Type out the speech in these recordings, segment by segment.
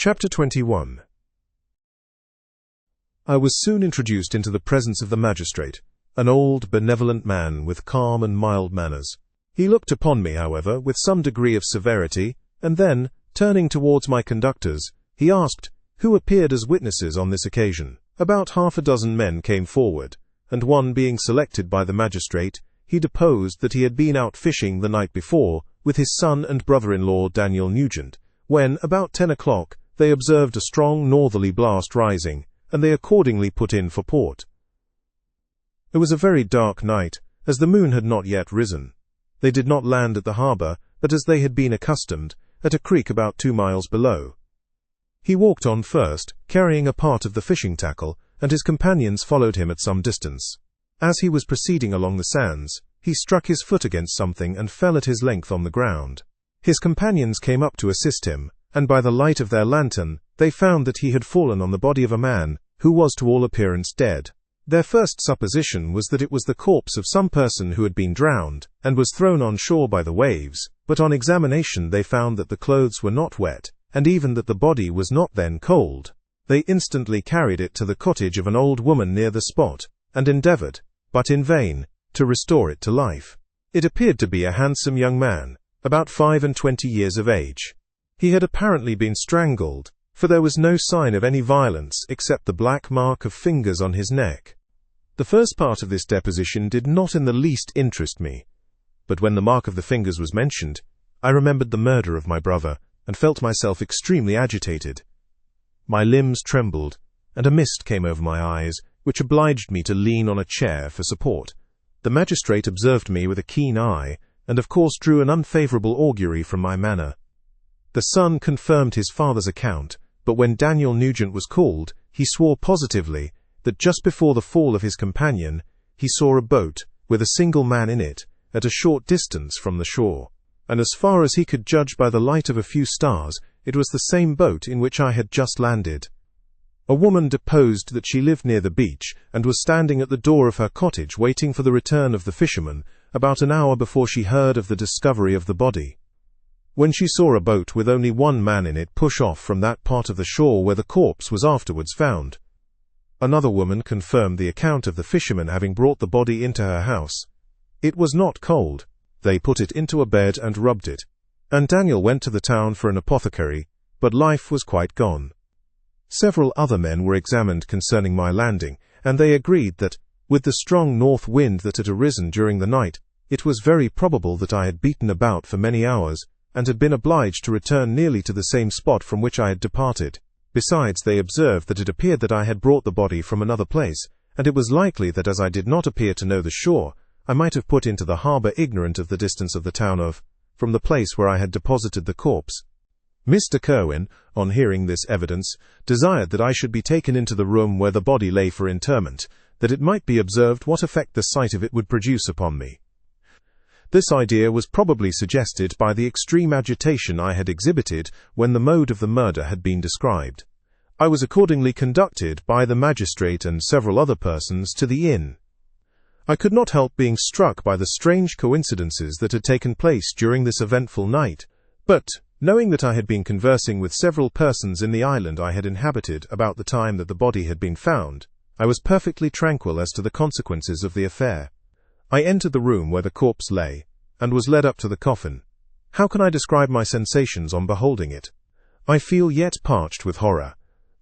Chapter 21. I was soon introduced into the presence of the magistrate, an old, benevolent man with calm and mild manners. He looked upon me, however, with some degree of severity, and then, turning towards my conductors, he asked who appeared as witnesses on this occasion. About half a dozen men came forward, and one being selected by the magistrate, he deposed that he had been out fishing the night before with his son and brother-in-law Daniel Nugent, when, about 10 o'clock, they observed a strong northerly blast rising, and they accordingly put in for port. It was a very dark night, as the moon had not yet risen. They did not land at the harbour, but as they had been accustomed, at a creek about 2 miles below. He walked on first, carrying a part of the fishing tackle, and his companions followed him at some distance. As he was proceeding along the sands, he struck his foot against something and fell at his length on the ground. His companions came up to assist him, and by the light of their lantern, they found that he had fallen on the body of a man, who was to all appearance dead. Their first supposition was that it was the corpse of some person who had been drowned, and was thrown on shore by the waves, but on examination they found that the clothes were not wet, and even that the body was not then cold. They instantly carried it to the cottage of an old woman near the spot, and endeavoured, but in vain, to restore it to life. It appeared to be a handsome young man, about 25 years of age. He had apparently been strangled, for there was no sign of any violence except the black mark of fingers on his neck. The first part of this deposition did not in the least interest me, but when the mark of the fingers was mentioned, I remembered the murder of my brother, and felt myself extremely agitated. My limbs trembled, and a mist came over my eyes, which obliged me to lean on a chair for support. The magistrate observed me with a keen eye, and of course drew an unfavourable augury from my manner. The son confirmed his father's account, but when Daniel Nugent was called, he swore positively that just before the fall of his companion, he saw a boat, with a single man in it, at a short distance from the shore, and as far as he could judge by the light of a few stars, it was the same boat in which I had just landed. A woman deposed that she lived near the beach, and was standing at the door of her cottage waiting for the return of the fisherman, about an hour before she heard of the discovery of the body. When she saw a boat with only one man in it push off from that part of the shore where the corpse was afterwards found. Another woman confirmed the account of the fisherman having brought the body into her house. It was not cold. They put it into a bed and rubbed it, and Daniel went to the town for an apothecary, but life was quite gone. Several other men were examined concerning my landing, and they agreed that, with the strong north wind that had arisen during the night, it was very probable that I had beaten about for many hours, and had been obliged to return nearly to the same spot from which I had departed. Besides, they observed that it appeared that I had brought the body from another place, and it was likely that as I did not appear to know the shore, I might have put into the harbour ignorant of the distance of the town from the place where I had deposited the corpse. Mr. Kerwin, on hearing this evidence, desired that I should be taken into the room where the body lay for interment, that it might be observed what effect the sight of it would produce upon me. This idea was probably suggested by the extreme agitation I had exhibited when the mode of the murder had been described. I was accordingly conducted by the magistrate and several other persons to the inn. I could not help being struck by the strange coincidences that had taken place during this eventful night, but, knowing that I had been conversing with several persons in the island I had inhabited about the time that the body had been found, I was perfectly tranquil as to the consequences of the affair. I entered the room where the corpse lay, and was led up to the coffin. How can I describe my sensations on beholding it? I feel yet parched with horror,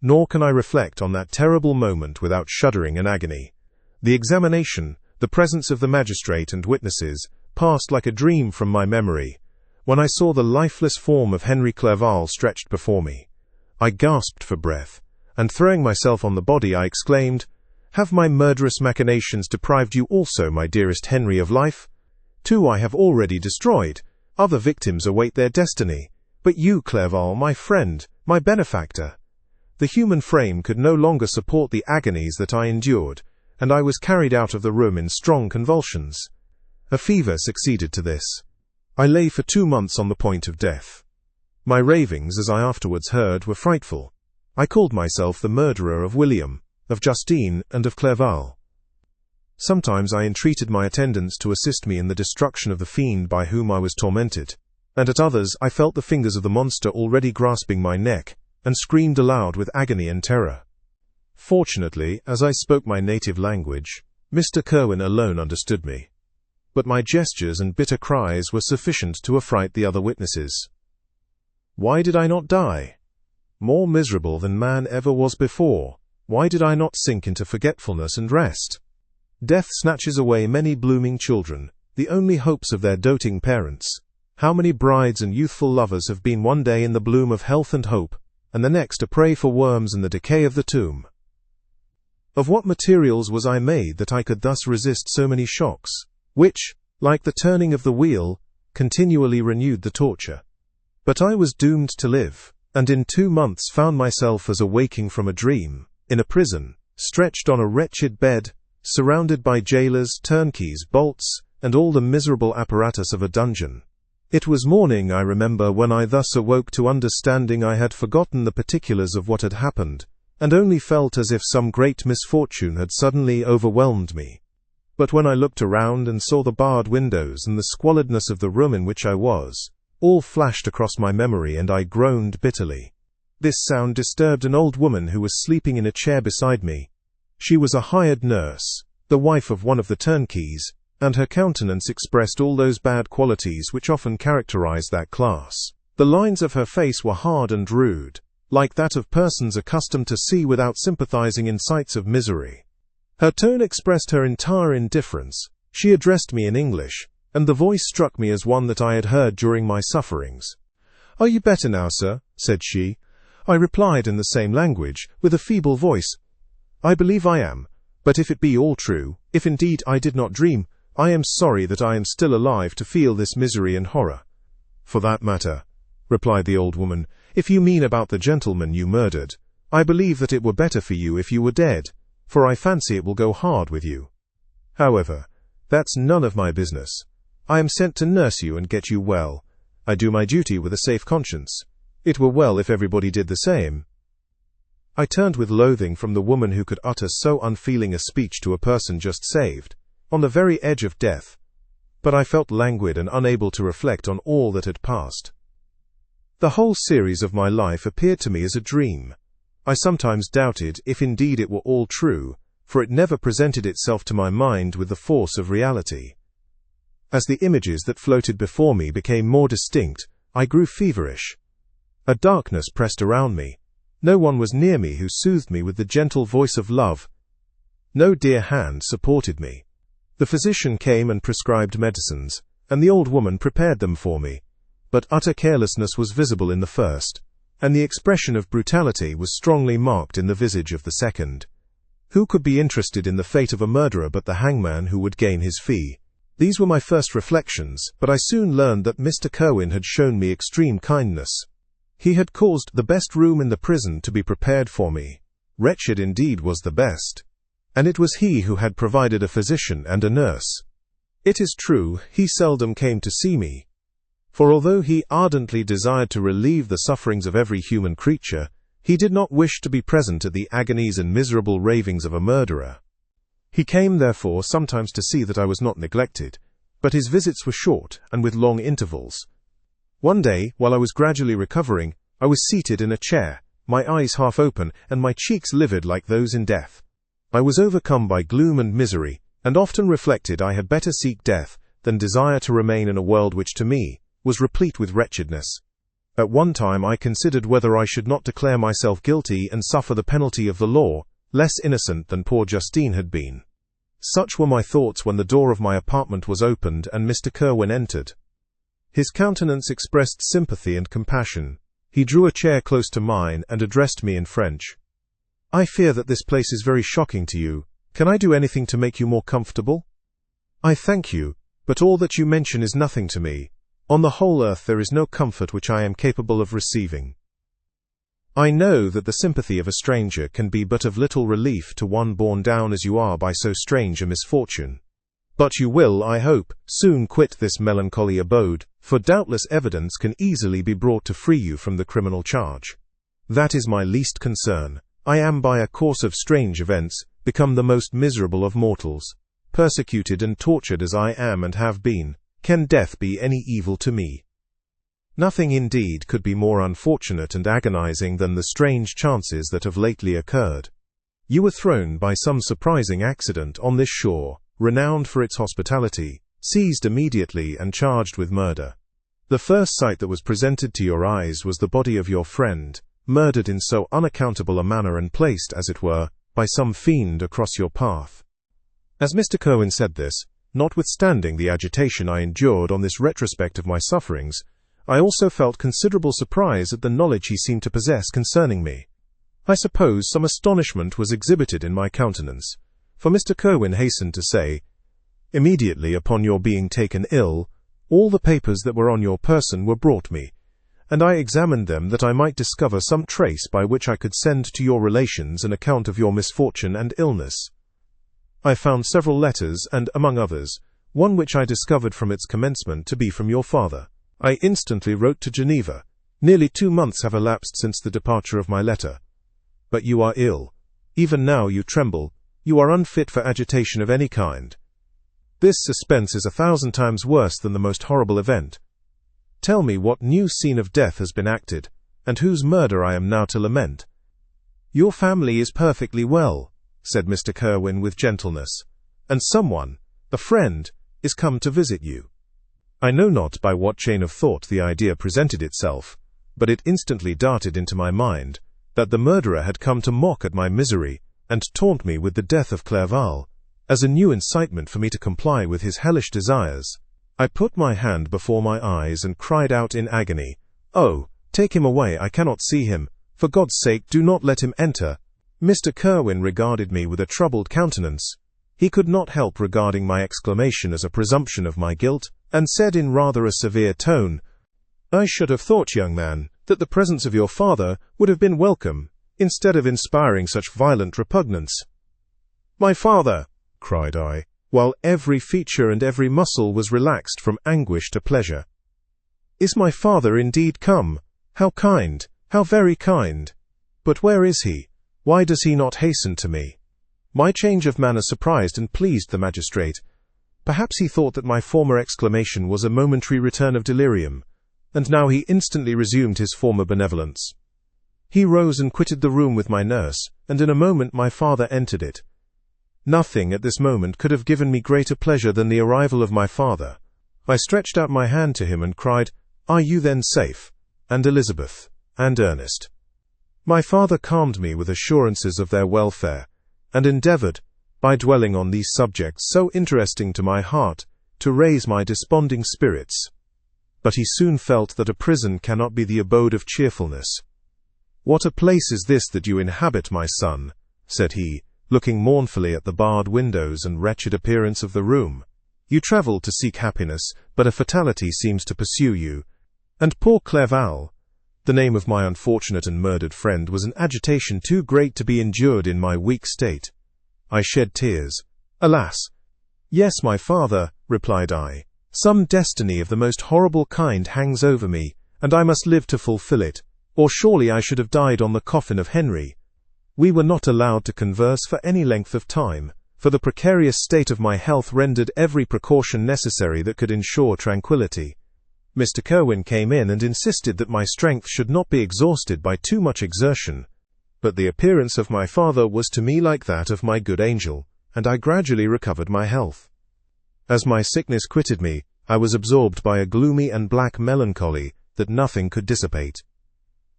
nor can I reflect on that terrible moment without shuddering and agony. The examination, the presence of the magistrate and witnesses, passed like a dream from my memory, when I saw the lifeless form of Henry Clerval stretched before me. I gasped for breath, and throwing myself on the body, I exclaimed, "Have my murderous machinations deprived you also, my dearest Henry, of life? 2 I have already destroyed. Other victims await their destiny. But you, Clerval, my friend, my benefactor." The human frame could no longer support the agonies that I endured, and I was carried out of the room in strong convulsions. A fever succeeded to this. I lay for 2 months on the point of death. My ravings, as I afterwards heard, were frightful. I called myself the murderer of William, of Justine, and of Clerval. Sometimes I entreated my attendants to assist me in the destruction of the fiend by whom I was tormented, and at others I felt the fingers of the monster already grasping my neck, and screamed aloud with agony and terror. Fortunately, as I spoke my native language, Mr. Kerwin alone understood me. But my gestures and bitter cries were sufficient to affright the other witnesses. Why did I not die? More miserable than man ever was before, why did I not sink into forgetfulness and rest? Death snatches away many blooming children, the only hopes of their doting parents. How many brides and youthful lovers have been one day in the bloom of health and hope, and the next a prey for worms and the decay of the tomb? Of what materials was I made that I could thus resist so many shocks, which, like the turning of the wheel, continually renewed the torture? But I was doomed to live, and in 2 months found myself as awaking from a dream, in a prison, stretched on a wretched bed, surrounded by jailers, turnkeys, bolts, and all the miserable apparatus of a dungeon. It was morning, I remember, when I thus awoke to understanding I had forgotten the particulars of what had happened, and only felt as if some great misfortune had suddenly overwhelmed me. But when I looked around and saw the barred windows and the squalidness of the room in which I was, all flashed across my memory and I groaned bitterly. This sound disturbed an old woman who was sleeping in a chair beside me. She was a hired nurse, the wife of one of the turnkeys, and her countenance expressed all those bad qualities which often characterize that class. The lines of her face were hard and rude, like that of persons accustomed to see without sympathizing in sights of misery. Her tone expressed her entire indifference. She addressed me in English, and the voice struck me as one that I had heard during my sufferings. "Are you better now, sir?" said she. I replied in the same language, with a feeble voice, "I believe I am, but if it be all true, if indeed I did not dream, I am sorry that I am still alive to feel this misery and horror." "For that matter," replied the old woman, "if you mean about the gentleman you murdered, I believe that it were better for you if you were dead, for I fancy it will go hard with you. However, that's none of my business. I am sent to nurse you and get you well. I do my duty with a safe conscience. It were well if everybody did the same." I turned with loathing from the woman who could utter so unfeeling a speech to a person just saved, on the very edge of death, but I felt languid and unable to reflect on all that had passed. The whole series of my life appeared to me as a dream. I sometimes doubted if indeed it were all true, for it never presented itself to my mind with the force of reality. As the images that floated before me became more distinct, I grew feverish. A darkness pressed around me. No one was near me who soothed me with the gentle voice of love. No dear hand supported me. The physician came and prescribed medicines, and the old woman prepared them for me, but utter carelessness was visible in the first, and the expression of brutality was strongly marked in the visage of the second. Who could be interested in the fate of a murderer but the hangman who would gain his fee? These were my first reflections, but I soon learned that Mr. Kerwin had shown me extreme kindness. He had caused the best room in the prison to be prepared for me. Wretched indeed was the best. And it was he who had provided a physician and a nurse. It is true, he seldom came to see me, for although he ardently desired to relieve the sufferings of every human creature, he did not wish to be present at the agonies and miserable ravings of a murderer. He came, therefore, sometimes to see that I was not neglected, but his visits were short and with long intervals. One day, while I was gradually recovering, I was seated in a chair, my eyes half open, and my cheeks livid like those in death. I was overcome by gloom and misery, and often reflected I had better seek death than desire to remain in a world which to me was replete with wretchedness. At one time I considered whether I should not declare myself guilty and suffer the penalty of the law, less innocent than poor Justine had been. Such were my thoughts when the door of my apartment was opened and Mr. Kerwin entered. His countenance expressed sympathy and compassion. He drew a chair close to mine and addressed me in French. "I fear that this place is very shocking to you. Can I do anything to make you more comfortable?" "I thank you, but all that you mention is nothing to me. On the whole earth there is no comfort which I am capable of receiving. I know that the sympathy of a stranger can be but of little relief to one borne down as you are by so strange a misfortune. But you will, I hope, soon quit this melancholy abode, for doubtless evidence can easily be brought to free you from the criminal charge. That is my least concern. I am by a course of strange events become the most miserable of mortals. Persecuted and tortured as I am and have been, can death be any evil to me? Nothing indeed could be more unfortunate and agonizing than the strange chances that have lately occurred. You were thrown by some surprising accident on this shore, renowned for its hospitality, seized immediately and charged with murder. The first sight that was presented to your eyes was the body of your friend, murdered in so unaccountable a manner and placed, as it were, by some fiend across your path. As Mr. Kerwin said this, notwithstanding the agitation I endured on this retrospect of my sufferings, I also felt considerable surprise at the knowledge he seemed to possess concerning me. I suppose some astonishment was exhibited in my countenance, for Mr. Kerwin hastened to say, "Immediately upon your being taken ill, all the papers that were on your person were brought me, and I examined them that I might discover some trace by which I could send to your relations an account of your misfortune and illness. I found several letters, and, among others, one which I discovered from its commencement to be from your father. I instantly wrote to Geneva. Nearly 2 months have elapsed since the departure of my letter. But you are ill. Even now you tremble. You are unfit for agitation of any kind. This suspense is 1,000 times worse than the most horrible event. Tell me what new scene of death has been acted, and whose murder I am now to lament." "Your family is perfectly well," said Mr. Kerwin with gentleness, "and someone, a friend, is come to visit you." I know not by what chain of thought the idea presented itself, but it instantly darted into my mind that the murderer had come to mock at my misery and taunt me with the death of Clerval, as a new incitement for me to comply with his hellish desires. I put my hand before my eyes and cried out in agony, "Oh, take him away, I cannot see him. For God's sake, do not let him enter." Mr. Kerwin regarded me with a troubled countenance. He could not help regarding my exclamation as a presumption of my guilt, and said in rather a severe tone, "I should have thought, young man, that the presence of your father would have been welcome, instead of inspiring such violent repugnance." "My father!" cried I, while every feature and every muscle was relaxed from anguish to pleasure. "Is my father indeed come? How kind! How very kind! But where is he? Why does he not hasten to me?" My change of manner surprised and pleased the magistrate. Perhaps he thought that my former exclamation was a momentary return of delirium, and now he instantly resumed his former benevolence. He rose and quitted the room with my nurse, and in a moment my father entered it. Nothing at this moment could have given me greater pleasure than the arrival of my father. I stretched out my hand to him and cried, "Are you then safe? And Elizabeth? And Ernest?" My father calmed me with assurances of their welfare, and endeavored, by dwelling on these subjects so interesting to my heart, to raise my desponding spirits. But he soon felt that a prison cannot be the abode of cheerfulness. "What a place is this that you inhabit, my son?" said he, looking mournfully at the barred windows and wretched appearance of the room. "You travel to seek happiness, but a fatality seems to pursue you. And poor Clerval," the name of my unfortunate and murdered friend, was an agitation too great to be endured in my weak state. I shed tears. "Alas!" "Yes, my father," replied I. "Some destiny of the most horrible kind hangs over me, and I must live to fulfill it, or surely I should have died on the coffin of Henry." We were not allowed to converse for any length of time, for the precarious state of my health rendered every precaution necessary that could ensure tranquillity. Mr. Kerwin came in and insisted that my strength should not be exhausted by too much exertion. But the appearance of my father was to me like that of my good angel, and I gradually recovered my health. As my sickness quitted me, I was absorbed by a gloomy and black melancholy that nothing could dissipate.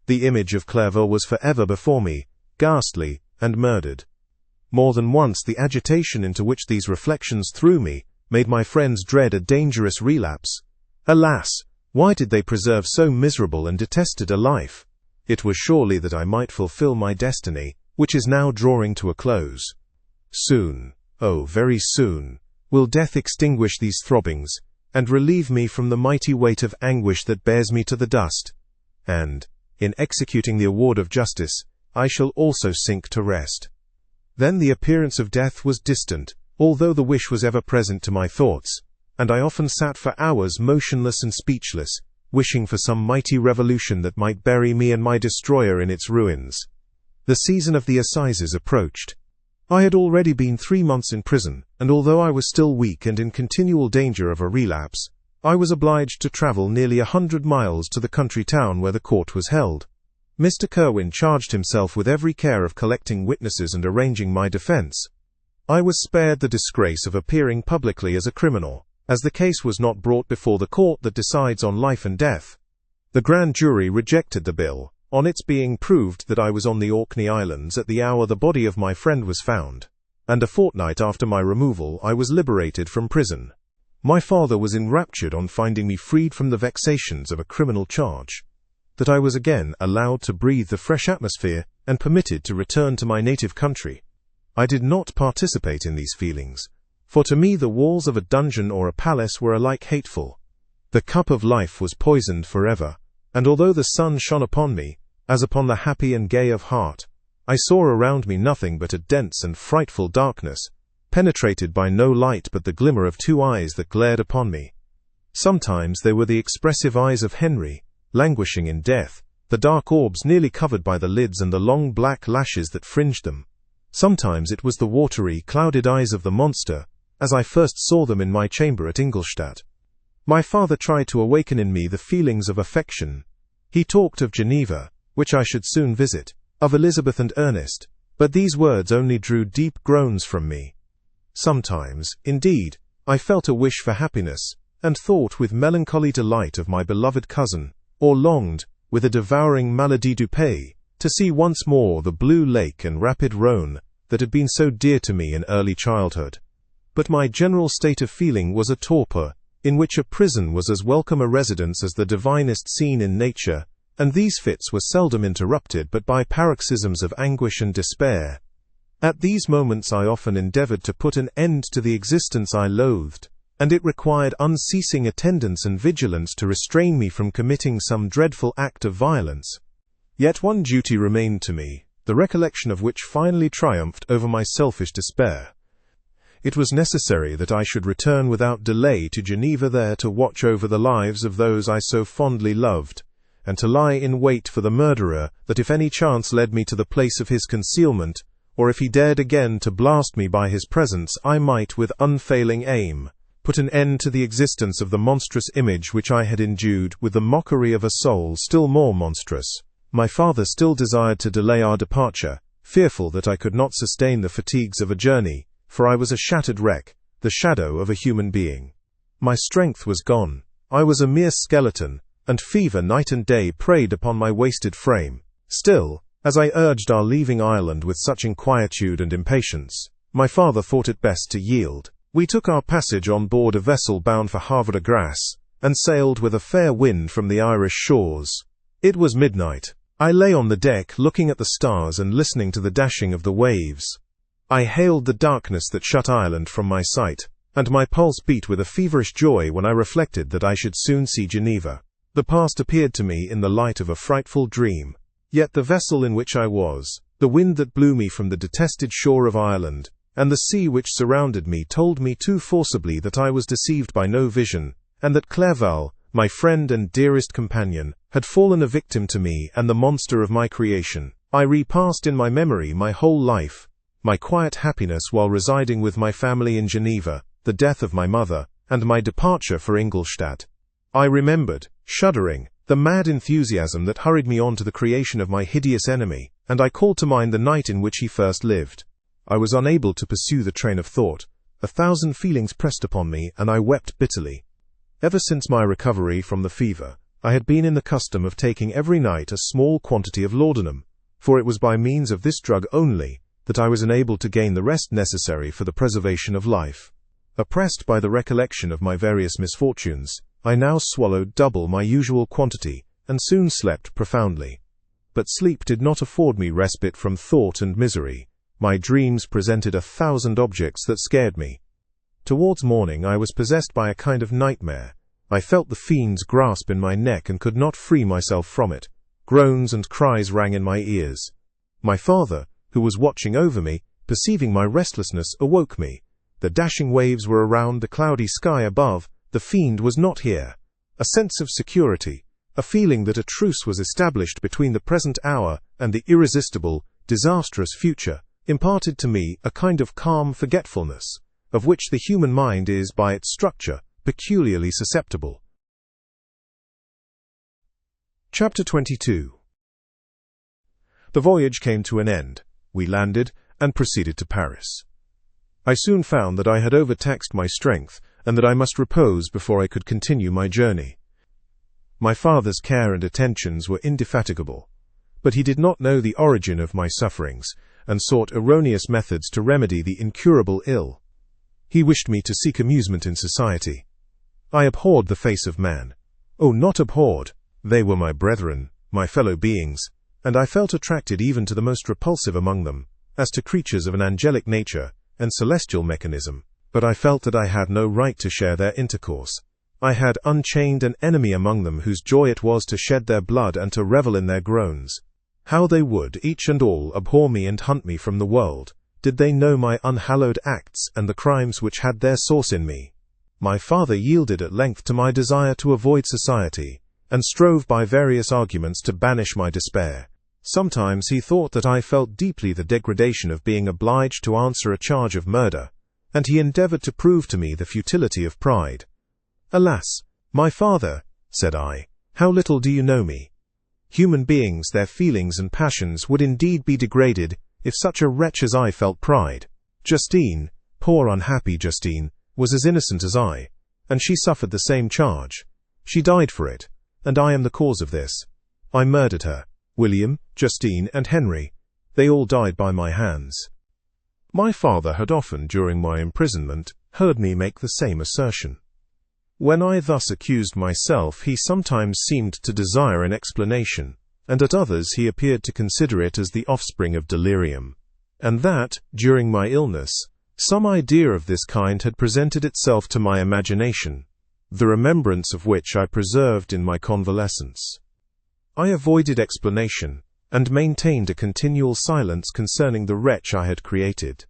The image of Clerval was forever before me, ghastly and murdered. More than once the agitation into which these reflections threw me made my friends dread a dangerous relapse. Alas! Why did they preserve so miserable and detested a life? It was surely that I might fulfill my destiny, which is now drawing to a close. Soon, oh, very soon, will death extinguish these throbbings, and relieve me from the mighty weight of anguish that bears me to the dust. And, in executing the award of justice, I shall also sink to rest. Then the appearance of death was distant, although the wish was ever present to my thoughts, and I often sat for hours motionless and speechless, wishing for some mighty revolution that might bury me and my destroyer in its ruins. The season of the assizes approached. I had already been 3 months in prison, and although I was still weak and in continual danger of a relapse, I was obliged to travel nearly 100 miles to the country town where the court was held. Mr. Kerwin charged himself with every care of collecting witnesses and arranging my defense. I was spared the disgrace of appearing publicly as a criminal, as the case was not brought before the court that decides on life and death. The grand jury rejected the bill, on its being proved that I was on the Orkney Islands at the hour the body of my friend was found, and a fortnight after my removal I was liberated from prison. My father was enraptured on finding me freed from the vexations of a criminal charge, that I was again allowed to breathe the fresh atmosphere and permitted to return to my native country. I did not participate in these feelings, for to me the walls of a dungeon or a palace were alike hateful. The cup of life was poisoned forever, and although the sun shone upon me, as upon the happy and gay of heart, I saw around me nothing but a dense and frightful darkness, penetrated by no light but the glimmer of two eyes that glared upon me. Sometimes they were the expressive eyes of Henry, languishing in death, the dark orbs nearly covered by the lids and the long black lashes that fringed them. Sometimes it was the watery, clouded eyes of the monster, as I first saw them in my chamber at Ingolstadt. My father tried to awaken in me the feelings of affection. He talked of Geneva, which I should soon visit, of Elizabeth and Ernest, but these words only drew deep groans from me. Sometimes, indeed, I felt a wish for happiness, and thought with melancholy delight of my beloved cousin, or longed, with a devouring maladie du pays, to see once more the blue lake and rapid Rhone that had been so dear to me in early childhood. But my general state of feeling was a torpor, in which a prison was as welcome a residence as the divinest scene in nature, and these fits were seldom interrupted but by paroxysms of anguish and despair. At these moments I often endeavored to put an end to the existence I loathed, and it required unceasing attendance and vigilance to restrain me from committing some dreadful act of violence. Yet one duty remained to me, the recollection of which finally triumphed over my selfish despair. It was necessary that I should return without delay to Geneva, there to watch over the lives of those I so fondly loved, and to lie in wait for the murderer, that if any chance led me to the place of his concealment, or if he dared again to blast me by his presence, I might, with unfailing aim, put an end to the existence of the monstrous image which I had endued with the mockery of a soul still more monstrous. My father still desired to delay our departure, fearful that I could not sustain the fatigues of a journey, for I was a shattered wreck, the shadow of a human being. My strength was gone, I was a mere skeleton, and fever night and day preyed upon my wasted frame. Still, as I urged our leaving Ireland with such inquietude and impatience, my father thought it best to yield. We took our passage on board a vessel bound for Havre de Grace, and sailed with a fair wind from the Irish shores. It was midnight. I lay on the deck looking at the stars and listening to the dashing of the waves. I hailed the darkness that shut Ireland from my sight, and my pulse beat with a feverish joy when I reflected that I should soon see Geneva. The past appeared to me in the light of a frightful dream. Yet the vessel in which I was, the wind that blew me from the detested shore of Ireland, and the sea which surrounded me told me too forcibly that I was deceived by no vision, and that Clerval, my friend and dearest companion, had fallen a victim to me and the monster of my creation. I repassed in my memory my whole life, my quiet happiness while residing with my family in Geneva, the death of my mother, and my departure for Ingolstadt. I remembered, shuddering, the mad enthusiasm that hurried me on to the creation of my hideous enemy, and I called to mind the night in which he first lived. I was unable to pursue the train of thought. 1,000 feelings pressed upon me, and I wept bitterly. Ever since my recovery from the fever, I had been in the custom of taking every night a small quantity of laudanum, for it was by means of this drug only that I was enabled to gain the rest necessary for the preservation of life. Oppressed by the recollection of my various misfortunes, I now swallowed double my usual quantity, and soon slept profoundly. But sleep did not afford me respite from thought and misery. My dreams presented 1,000 objects that scared me. Towards morning I was possessed by a kind of nightmare. I felt the fiend's grasp in my neck and could not free myself from it. Groans and cries rang in my ears. My father, who was watching over me, perceiving my restlessness, awoke me. The dashing waves were around the cloudy sky above. The fiend was not here. A sense of security, a feeling that a truce was established between the present hour and the irresistible, disastrous future, imparted to me a kind of calm forgetfulness, of which the human mind is, by its structure, peculiarly susceptible. Chapter 22. The voyage came to an end. We landed and proceeded to Paris. I soon found that I had overtaxed my strength and that I must repose before I could continue my journey. My father's care and attentions were indefatigable, but he did not know the origin of my sufferings and sought erroneous methods to remedy the incurable ill. He wished me to seek amusement in society. I abhorred the face of man. Oh, not abhorred. They were my brethren, my fellow beings, and I felt attracted even to the most repulsive among them, as to creatures of an angelic nature and celestial mechanism, but I felt that I had no right to share their intercourse. I had unchained an enemy among them whose joy it was to shed their blood and to revel in their groans. How they would, each and all, abhor me and hunt me from the world, did they know my unhallowed acts and the crimes which had their source in me. My father yielded at length to my desire to avoid society, and strove by various arguments to banish my despair. Sometimes he thought that I felt deeply the degradation of being obliged to answer a charge of murder, and he endeavored to prove to me the futility of pride. "Alas, my father," said I, "how little do you know me. Human beings, their feelings and passions would indeed be degraded if such a wretch as I felt pride. Justine, poor unhappy Justine, was as innocent as I, and she suffered the same charge. She died for it, and I am the cause of this. I murdered her. William, Justine, and Henry, they all died by my hands." My father had often, during my imprisonment, heard me make the same assertion. When I thus accused myself, he sometimes seemed to desire an explanation, and at others he appeared to consider it as the offspring of delirium, and that, during my illness, some idea of this kind had presented itself to my imagination, the remembrance of which I preserved in my convalescence. I avoided explanation, and maintained a continual silence concerning the wretch I had created.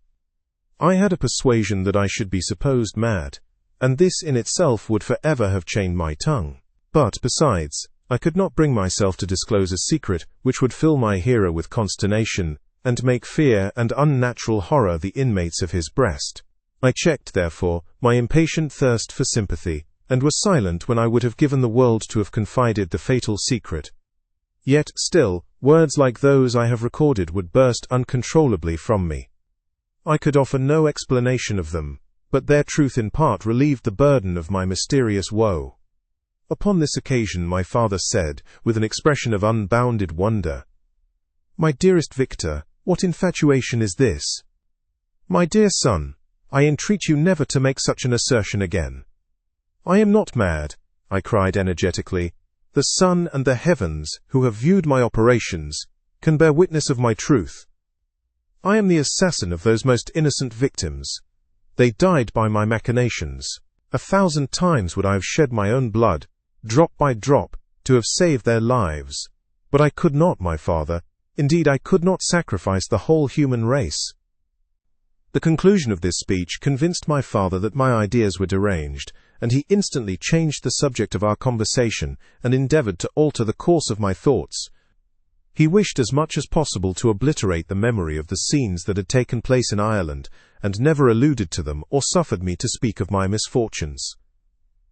I had a persuasion that I should be supposed mad, and this in itself would forever have chained my tongue. But, besides, I could not bring myself to disclose a secret which would fill my hearer with consternation, and make fear and unnatural horror the inmates of his breast. I checked, therefore, my impatient thirst for sympathy, and was silent when I would have given the world to have confided the fatal secret. Yet, still, words like those I have recorded would burst uncontrollably from me. I could offer no explanation of them, but their truth in part relieved the burden of my mysterious woe. Upon this occasion my father said, with an expression of unbounded wonder, "My dearest Victor, what infatuation is this? My dear son, I entreat you never to make such an assertion again." "I am not mad," I cried energetically. "The sun and the heavens, who have viewed my operations, can bear witness of my truth. I am the assassin of those most innocent victims. They died by my machinations. 1,000 times would I have shed my own blood, drop by drop, to have saved their lives. But I could not, my father. Indeed, I could not sacrifice the whole human race." The conclusion of this speech convinced my father that my ideas were deranged, and he instantly changed the subject of our conversation and endeavored to alter the course of my thoughts. He wished as much as possible to obliterate the memory of the scenes that had taken place in Ireland, and never alluded to them or suffered me to speak of my misfortunes.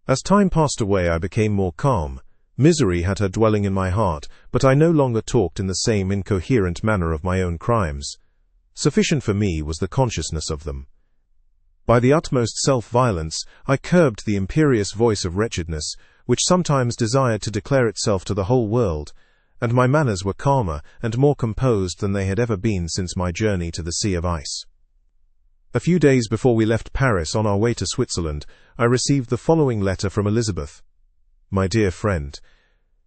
As time passed away, I became more calm. Misery had her dwelling in my heart, but I no longer talked in the same incoherent manner of my own crimes. Sufficient for me was the consciousness of them. By the utmost self-violence, I curbed the imperious voice of wretchedness, which sometimes desired to declare itself to the whole world, and my manners were calmer and more composed than they had ever been since my journey to the Sea of Ice. A few days before we left Paris on our way to Switzerland, I received the following letter from Elizabeth. "My dear friend,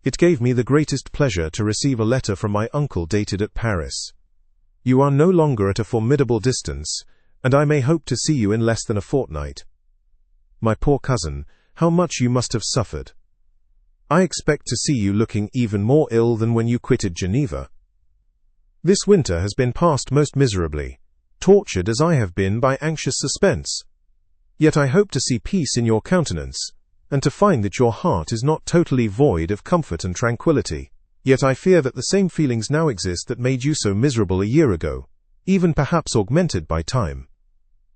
it gave me the greatest pleasure to receive a letter from my uncle dated at Paris. You are no longer at a formidable distance, and I may hope to see you in less than a fortnight. My poor cousin, how much you must have suffered. I expect to see you looking even more ill than when you quitted Geneva. This winter has been passed most miserably, tortured as I have been by anxious suspense. Yet I hope to see peace in your countenance, and to find that your heart is not totally void of comfort and tranquillity. Yet I fear that the same feelings now exist that made you so miserable a year ago, even perhaps augmented by time.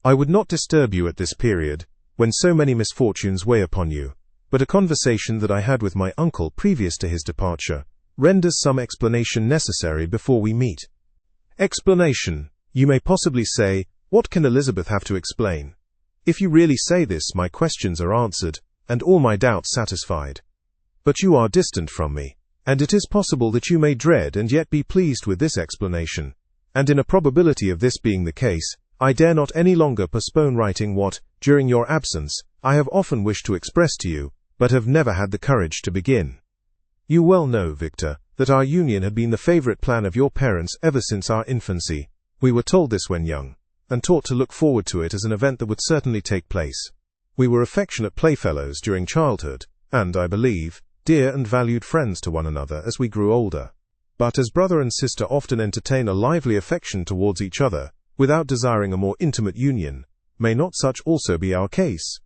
I would not disturb you at this period, when so many misfortunes weigh upon you, but a conversation that I had with my uncle previous to his departure renders some explanation necessary before we meet. Explanation. You may possibly say, what can Elizabeth have to explain? If you really say this, my questions are answered, and all my doubts satisfied. But you are distant from me, and it is possible that you may dread and yet be pleased with this explanation, and in a probability of this being the case, I dare not any longer postpone writing what, during your absence, I have often wished to express to you, but have never had the courage to begin. You well know, Victor, that our union had been the favorite plan of your parents ever since our infancy. We were told this when young, and taught to look forward to it as an event that would certainly take place. We were affectionate playfellows during childhood, and, I believe, dear and valued friends to one another as we grew older. But as brother and sister often entertain a lively affection towards each other, without desiring a more intimate union, may not such also be our case?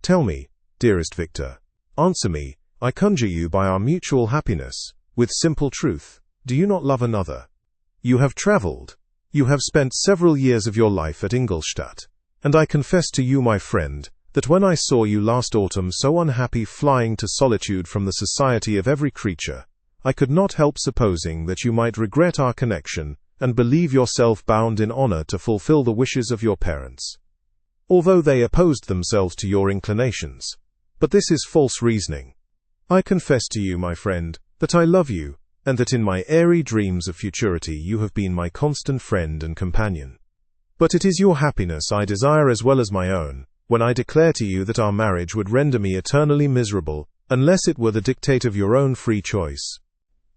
Tell me, dearest Victor, answer me, I conjure you by our mutual happiness, with simple truth, do you not love another? You have travelled. You have spent several years of your life at Ingolstadt, and I confess to you, my friend, that when I saw you last autumn so unhappy flying to solitude from the society of every creature, I could not help supposing that you might regret our connection and believe yourself bound in honour to fulfil the wishes of your parents, although they opposed themselves to your inclinations. But this is false reasoning. I confess to you, my friend, that I love you, and that in my airy dreams of futurity you have been my constant friend and companion. But it is your happiness I desire as well as my own, when I declare to you that our marriage would render me eternally miserable, unless it were the dictate of your own free choice.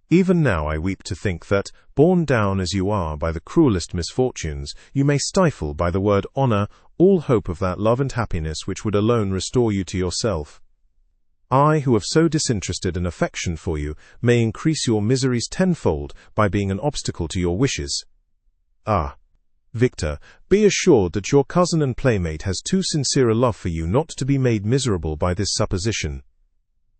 Even now I weep to think that, borne down as you are by the cruelest misfortunes, you may stifle by the word honour all hope of that love and happiness which would alone restore you to yourself. I, who have so disinterested an affection for you, may increase your miseries tenfold by being an obstacle to your wishes. Ah, Victor, be assured that your cousin and playmate has too sincere a love for you not to be made miserable by this supposition.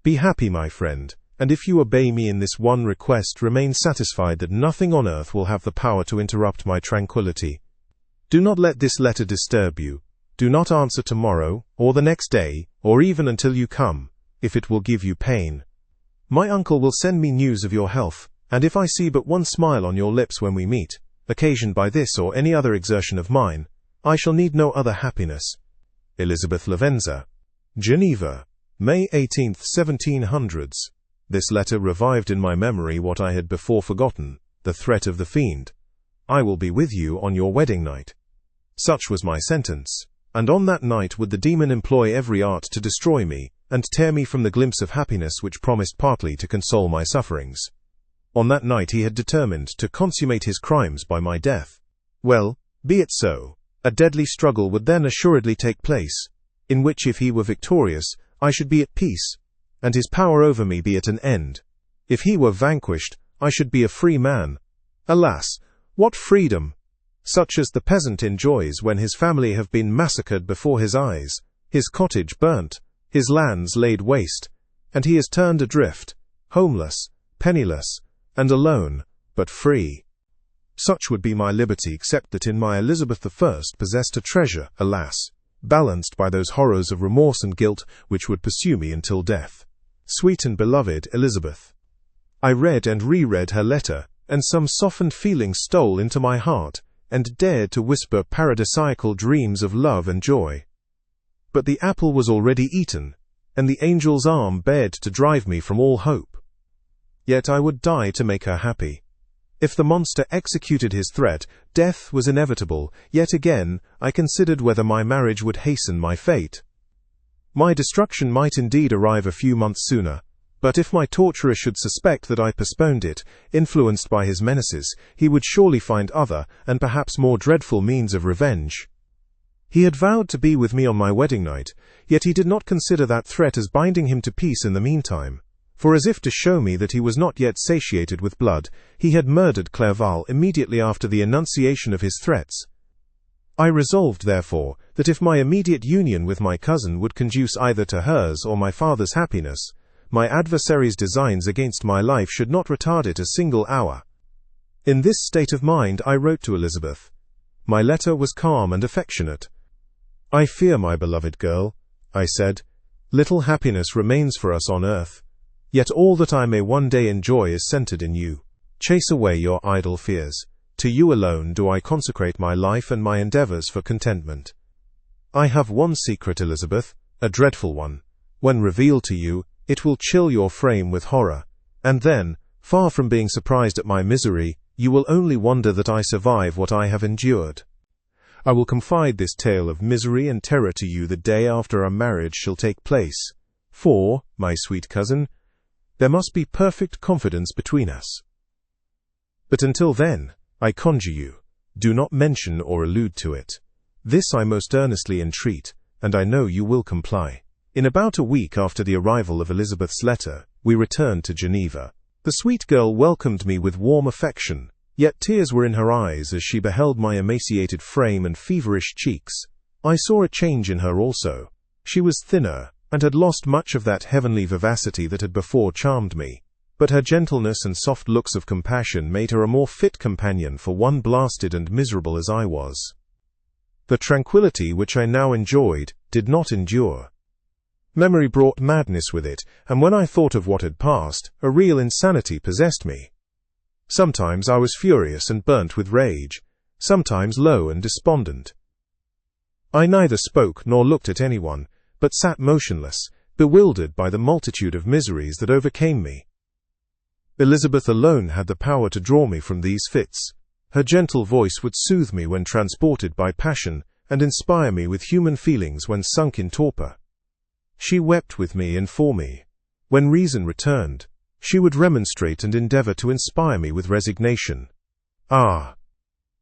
Be happy, my friend, and if you obey me in this one request, remain satisfied that nothing on earth will have the power to interrupt my tranquillity. Do not let this letter disturb you. Do not answer tomorrow, or the next day, or even until you come, if it will give you pain. My uncle will send me news of your health, and if I see but one smile on your lips when we meet, occasioned by this or any other exertion of mine, I shall need no other happiness. Elizabeth Lavenza. Geneva, May 18th, 1700s. This letter revived in my memory what I had before forgotten, the threat of the fiend. I will be with you on your wedding night. Such was my sentence, and on that night would the demon employ every art to destroy me, and tear me from the glimpse of happiness which promised partly to console my sufferings. On that night he had determined to consummate his crimes by my death. Well, be it so. A deadly struggle would then assuredly take place, in which if he were victorious, I should be at peace, and his power over me be at an end. If he were vanquished, I should be a free man. Alas, what freedom! Such as the peasant enjoys when his family have been massacred before his eyes, his cottage burnt, his lands laid waste, and he is turned adrift, homeless, penniless, and alone, but free. Such would be my liberty, except that in my Elizabeth I possessed a treasure, alas, balanced by those horrors of remorse and guilt which would pursue me until death. Sweet and beloved Elizabeth. I read and reread her letter, and some softened feeling stole into my heart, and dared to whisper paradisiacal dreams of love and joy. But the apple was already eaten, and the angel's arm bared to drive me from all hope. Yet I would die to make her happy. If the monster executed his threat, death was inevitable. Yet again, I considered whether my marriage would hasten my fate. My destruction might indeed arrive a few months sooner, but if my torturer should suspect that I postponed it, influenced by his menaces, he would surely find other, and perhaps more dreadful means of revenge. He had vowed to be with me on my wedding night, yet he did not consider that threat as binding him to peace in the meantime, for as if to show me that he was not yet satiated with blood, he had murdered Clerval immediately after the enunciation of his threats. I resolved, therefore, that if my immediate union with my cousin would conduce either to hers or my father's happiness, my adversary's designs against my life should not retard it a single hour. In this state of mind I wrote to Elizabeth. My letter was calm and affectionate. "I fear, my beloved girl," I said, "little happiness remains for us on earth, yet all that I may one day enjoy is centered in you. Chase away your idle fears. To you alone do I consecrate my life and my endeavors for contentment. I have one secret, Elizabeth, a dreadful one. When revealed to you, it will chill your frame with horror, and then, far from being surprised at my misery, you will only wonder that I survive what I have endured. I will confide this tale of misery and terror to you the day after our marriage shall take place, for, my sweet cousin, there must be perfect confidence between us. But until then, I conjure you, do not mention or allude to it. This I most earnestly entreat, and I know you will comply." In about a week after the arrival of Elizabeth's letter, we returned to Geneva. The sweet girl welcomed me with warm affection, yet tears were in her eyes as she beheld my emaciated frame and feverish cheeks. I saw a change in her also. She was thinner, and had lost much of that heavenly vivacity that had before charmed me. But her gentleness and soft looks of compassion made her a more fit companion for one blasted and miserable as I was. The tranquillity which I now enjoyed did not endure. Memory brought madness with it, and when I thought of what had passed, a real insanity possessed me. Sometimes I was furious and burnt with rage, sometimes low and despondent. I neither spoke nor looked at anyone, but sat motionless, bewildered by the multitude of miseries that overcame me. Elizabeth alone had the power to draw me from these fits. Her gentle voice would soothe me when transported by passion, and inspire me with human feelings when sunk in torpor. She wept with me and for me. When reason returned, she would remonstrate and endeavor to inspire me with resignation. Ah!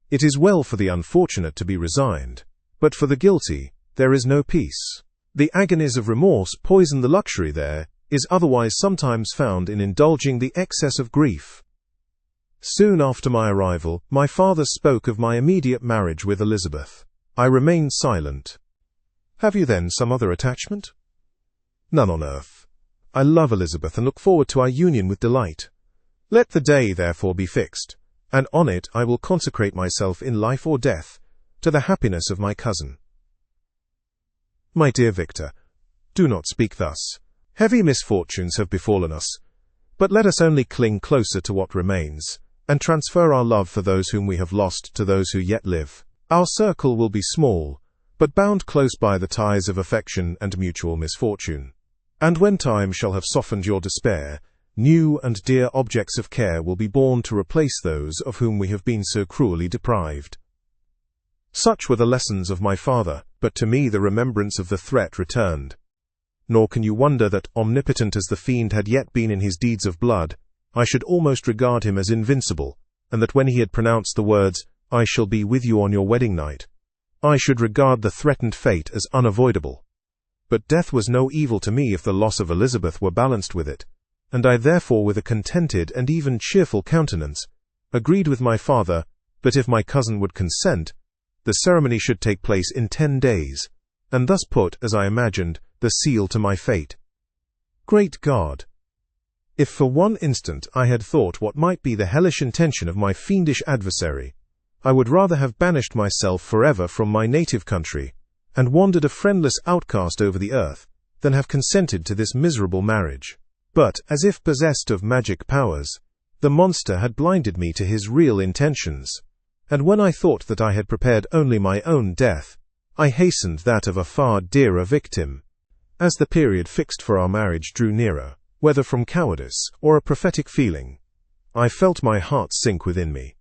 It is well for the unfortunate to be resigned, but for the guilty there is no peace. The agonies of remorse poison the luxury there is otherwise sometimes found in indulging the excess of grief. Soon after my arrival, my father spoke of my immediate marriage with Elizabeth. I remained silent. "Have you then some other attachment?" "None on earth. I love Elizabeth and look forward to our union with delight. Let the day, therefore, be fixed, and on it I will consecrate myself in life or death to the happiness of my cousin." "My dear Victor, do not speak thus. Heavy misfortunes have befallen us, but let us only cling closer to what remains, and transfer our love for those whom we have lost to those who yet live. Our circle will be small, but bound close by the ties of affection and mutual misfortune. And when time shall have softened your despair, new and dear objects of care will be born to replace those of whom we have been so cruelly deprived." Such were the lessons of my father, but to me the remembrance of the threat returned. Nor can you wonder that, omnipotent as the fiend had yet been in his deeds of blood, I should almost regard him as invincible, and that when he had pronounced the words, "I shall be with you on your wedding night," I should regard the threatened fate as unavoidable. But death was no evil to me if the loss of Elizabeth were balanced with it, and I therefore with a contented and even cheerful countenance, agreed with my father, that if my cousin would consent, the ceremony should take place in 10 days, and thus put, as I imagined, the seal to my fate. Great God! If for one instant I had thought what might be the hellish intention of my fiendish adversary, I would rather have banished myself forever from my native country, and wandered a friendless outcast over the earth, than have consented to this miserable marriage. But, as if possessed of magic powers, the monster had blinded me to his real intentions, and when I thought that I had prepared only my own death, I hastened that of a far dearer victim. As the period fixed for our marriage drew nearer, whether from cowardice or a prophetic feeling, I felt my heart sink within me.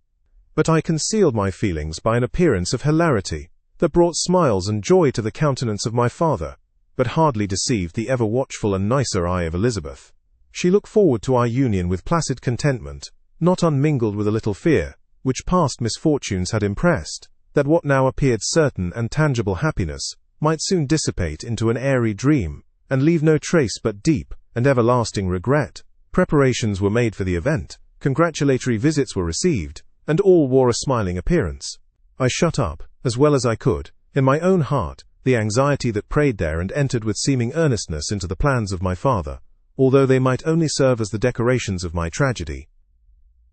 But I concealed my feelings by an appearance of hilarity that brought smiles and joy to the countenance of my father, but hardly deceived the ever-watchful and nicer eye of Elizabeth. She looked forward to our union with placid contentment, not unmingled with a little fear, which past misfortunes had impressed, that what now appeared certain and tangible happiness might soon dissipate into an airy dream, and leave no trace but deep and everlasting regret. Preparations were made for the event, congratulatory visits were received, and all wore a smiling appearance. I shut up, as well as I could, in my own heart, the anxiety that preyed there and entered with seeming earnestness into the plans of my father, although they might only serve as the decorations of my tragedy.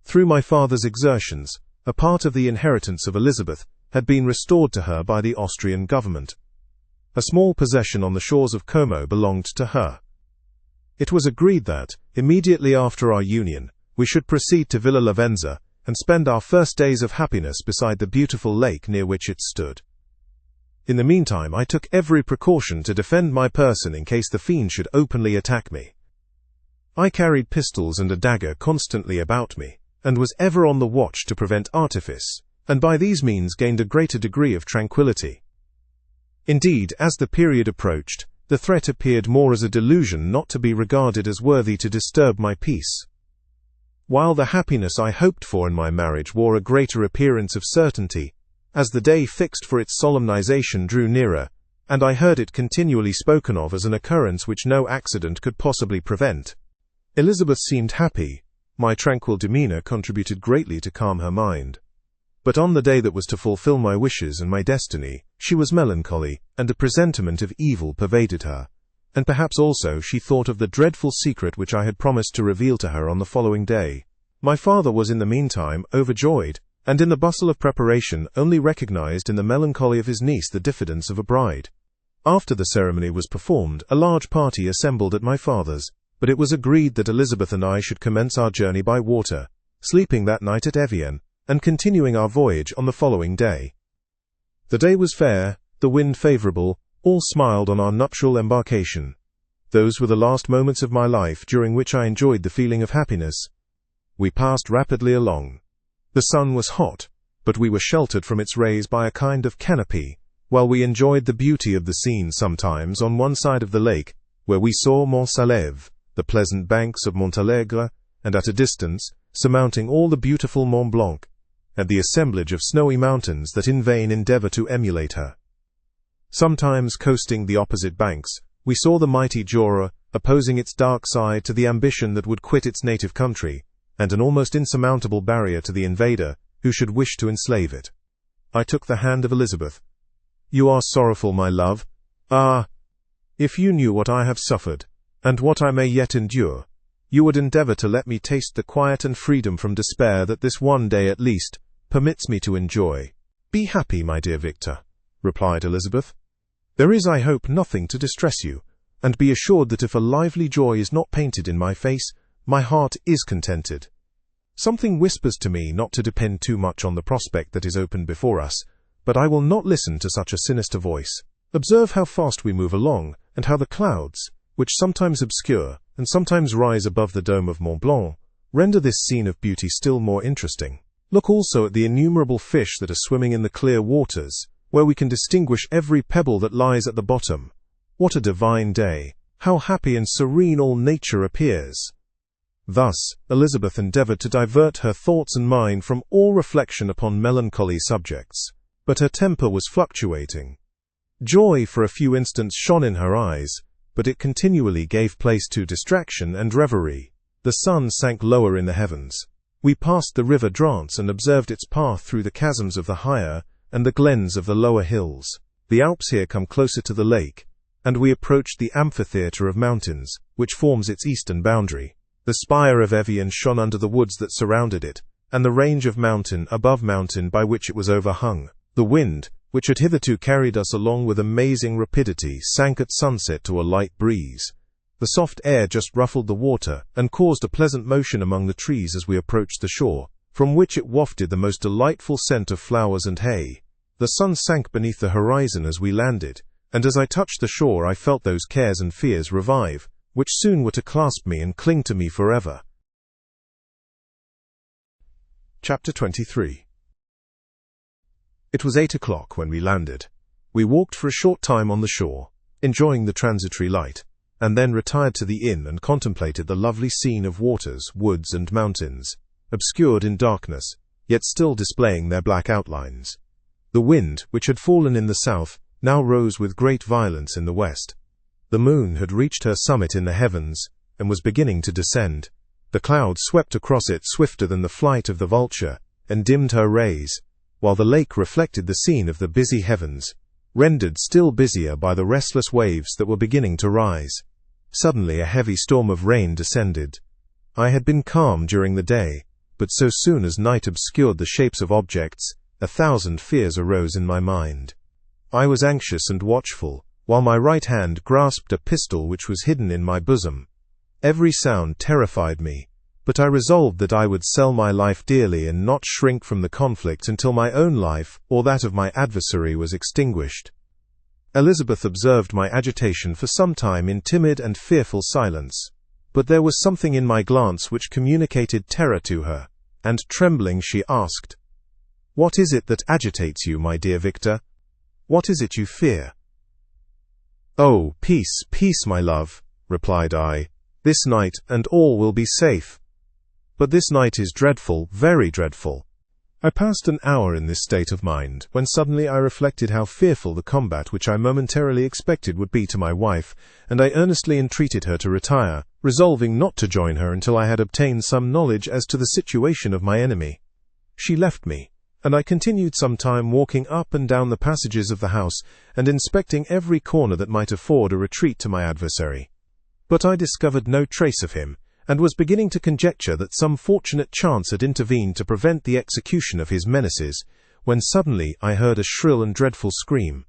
Through my father's exertions, a part of the inheritance of Elizabeth had been restored to her by the Austrian government. A small possession on the shores of Como belonged to her. It was agreed that, immediately after our union, we should proceed to Villa Lavenza and spend our first days of happiness beside the beautiful lake near which it stood. In the meantime, I took every precaution to defend my person in case the fiend should openly attack me. I carried pistols and a dagger constantly about me, and was ever on the watch to prevent artifice, and by these means gained a greater degree of tranquillity. Indeed, as the period approached, the threat appeared more as a delusion not to be regarded as worthy to disturb my peace. While the happiness I hoped for in my marriage wore a greater appearance of certainty, as the day fixed for its solemnization drew nearer, and I heard it continually spoken of as an occurrence which no accident could possibly prevent, Elizabeth seemed happy. My tranquil demeanor contributed greatly to calm her mind. But on the day that was to fulfill my wishes and my destiny, she was melancholy, and a presentiment of evil pervaded her, and perhaps also she thought of the dreadful secret which I had promised to reveal to her on the following day. My father was in the meantime overjoyed, and in the bustle of preparation only recognized in the melancholy of his niece the diffidence of a bride. After the ceremony was performed, a large party assembled at my father's, but it was agreed that Elizabeth and I should commence our journey by water, sleeping that night at Evian, and continuing our voyage on the following day. The day was fair, the wind favorable, all smiled on our nuptial embarkation. Those were the last moments of my life during which I enjoyed the feeling of happiness. We passed rapidly along. The sun was hot, but we were sheltered from its rays by a kind of canopy, while we enjoyed the beauty of the scene sometimes on one side of the lake, where we saw Mont Salève, the pleasant banks of Montalegre, and at a distance, surmounting all the beautiful Mont Blanc, and the assemblage of snowy mountains that in vain endeavor to emulate her. Sometimes coasting the opposite banks, we saw the mighty Jura opposing its dark side to the ambition that would quit its native country, and an almost insurmountable barrier to the invader who should wish to enslave it. I took the hand of Elizabeth. "You are sorrowful, my love. Ah! If you knew what I have suffered, and what I may yet endure, you would endeavor to let me taste the quiet and freedom from despair that this one day at least permits me to enjoy." "Be happy, my dear Victor," replied Elizabeth. "There is, I hope, nothing to distress you, and be assured that if a lively joy is not painted in my face, my heart is contented. Something whispers to me not to depend too much on the prospect that is open before us, but I will not listen to such a sinister voice. Observe how fast we move along, and how the clouds, which sometimes obscure and sometimes rise above the dome of Mont Blanc, render this scene of beauty still more interesting. Look also at the innumerable fish that are swimming in the clear waters, where we can distinguish every pebble that lies at the bottom. What a divine day! How happy and serene all nature appears!" Thus, Elizabeth endeavored to divert her thoughts and mind from all reflection upon melancholy subjects, but her temper was fluctuating. Joy for a few instants shone in her eyes, but it continually gave place to distraction and reverie. The sun sank lower in the heavens. We passed the river Drance and observed its path through the chasms of the higher and the glens of the lower hills. The Alps here come closer to the lake, and we approached the amphitheatre of mountains, which forms its eastern boundary. The spire of Evian shone under the woods that surrounded it, and the range of mountain above mountain by which it was overhung. The wind, which had hitherto carried us along with amazing rapidity, sank at sunset to a light breeze. The soft air just ruffled the water, and caused a pleasant motion among the trees as we approached the shore, from which it wafted the most delightful scent of flowers and hay. The sun sank beneath the horizon as we landed, and as I touched the shore I felt those cares and fears revive, which soon were to clasp me and cling to me forever. Chapter 23. It was 8 o'clock when we landed. We walked for a short time on the shore, enjoying the transitory light, and then retired to the inn and contemplated the lovely scene of waters, woods, and mountains, obscured in darkness, yet still displaying their black outlines. The wind, which had fallen in the south, now rose with great violence in the west. The moon had reached her summit in the heavens, and was beginning to descend. The clouds swept across it swifter than the flight of the vulture, and dimmed her rays, while the lake reflected the scene of the busy heavens, rendered still busier by the restless waves that were beginning to rise. Suddenly a heavy storm of rain descended. I had been calm during the day, but so soon as night obscured the shapes of objects, 1,000 fears arose in my mind. I was anxious and watchful, while my right hand grasped a pistol which was hidden in my bosom. Every sound terrified me, but I resolved that I would sell my life dearly and not shrink from the conflict until my own life, or that of my adversary, was extinguished. Elizabeth observed my agitation for some time in timid and fearful silence, but there was something in my glance which communicated terror to her, and trembling she asked, "What is it that agitates you, my dear Victor? What is it you fear?" "Oh, peace, peace, my love," replied I. "This night, and all will be safe. But this night is dreadful, very dreadful." I passed an hour in this state of mind, when suddenly I reflected how fearful the combat which I momentarily expected would be to my wife, and I earnestly entreated her to retire, resolving not to join her until I had obtained some knowledge as to the situation of my enemy. She left me, and I continued some time walking up and down the passages of the house, and inspecting every corner that might afford a retreat to my adversary. But I discovered no trace of him, and was beginning to conjecture that some fortunate chance had intervened to prevent the execution of his menaces, when suddenly I heard a shrill and dreadful scream.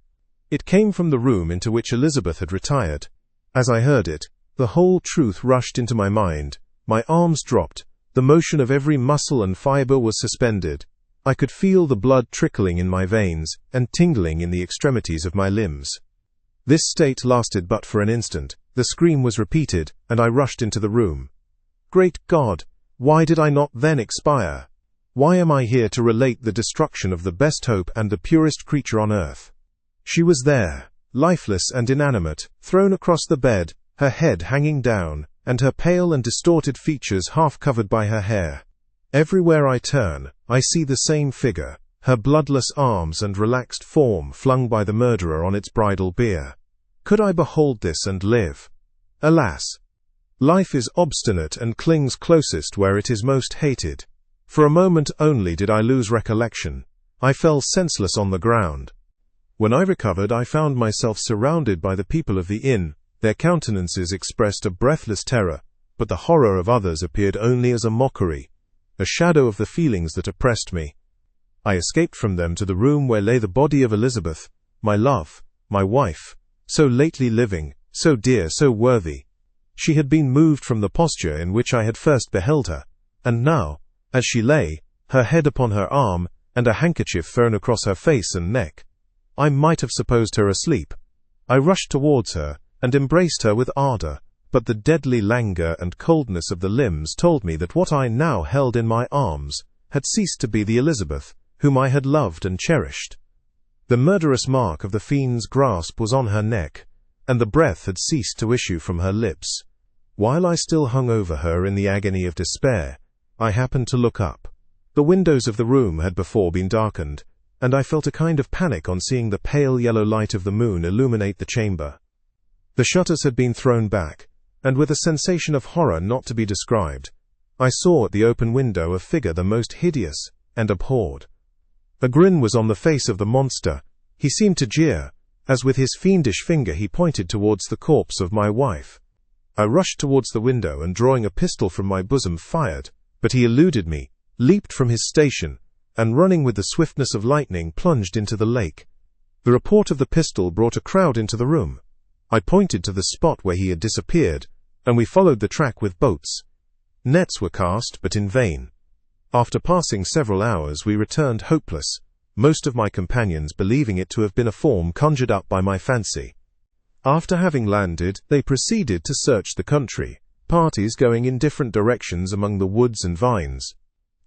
It came from the room into which Elizabeth had retired. As I heard it, the whole truth rushed into my mind. My arms dropped, the motion of every muscle and fibre was suspended. I could feel the blood trickling in my veins, and tingling in the extremities of my limbs. This state lasted but for an instant. The scream was repeated, and I rushed into the room. Great God! Why did I not then expire? Why am I here to relate the destruction of the best hope and the purest creature on earth? She was there, lifeless and inanimate, thrown across the bed, her head hanging down, and her pale and distorted features half covered by her hair. Everywhere I turn, I see the same figure, her bloodless arms and relaxed form flung by the murderer on its bridal bier. Could I behold this and live? Alas! Life is obstinate and clings closest where it is most hated. For a moment only did I lose recollection. I fell senseless on the ground. When I recovered, I found myself surrounded by the people of the inn. Their countenances expressed a breathless terror, but the horror of others appeared only as a mockery, a shadow of the feelings that oppressed me. I escaped from them to the room where lay the body of Elizabeth, my love, my wife, so lately living, so dear, so worthy. She had been moved from the posture in which I had first beheld her, and now, as she lay, her head upon her arm, and a handkerchief thrown across her face and neck, I might have supposed her asleep. I rushed towards her, and embraced her with ardour, but the deadly languor and coldness of the limbs told me that what I now held in my arms had ceased to be the Elizabeth whom I had loved and cherished. The murderous mark of the fiend's grasp was on her neck, and the breath had ceased to issue from her lips. While I still hung over her in the agony of despair, I happened to look up. The windows of the room had before been darkened, and I felt a kind of panic on seeing the pale yellow light of the moon illuminate the chamber. The shutters had been thrown back, and with a sensation of horror not to be described, I saw at the open window a figure the most hideous and abhorred. A grin was on the face of the monster. He seemed to jeer, as with his fiendish finger he pointed towards the corpse of my wife. I rushed towards the window and, drawing a pistol from my bosom, fired, but he eluded me, leaped from his station, and running with the swiftness of lightning, plunged into the lake. The report of the pistol brought a crowd into the room. I pointed to the spot where he had disappeared, and we followed the track with boats. Nets were cast, but in vain. After passing several hours, we returned hopeless, most of my companions believing it to have been a form conjured up by my fancy. After having landed, they proceeded to search the country, parties going in different directions among the woods and vines.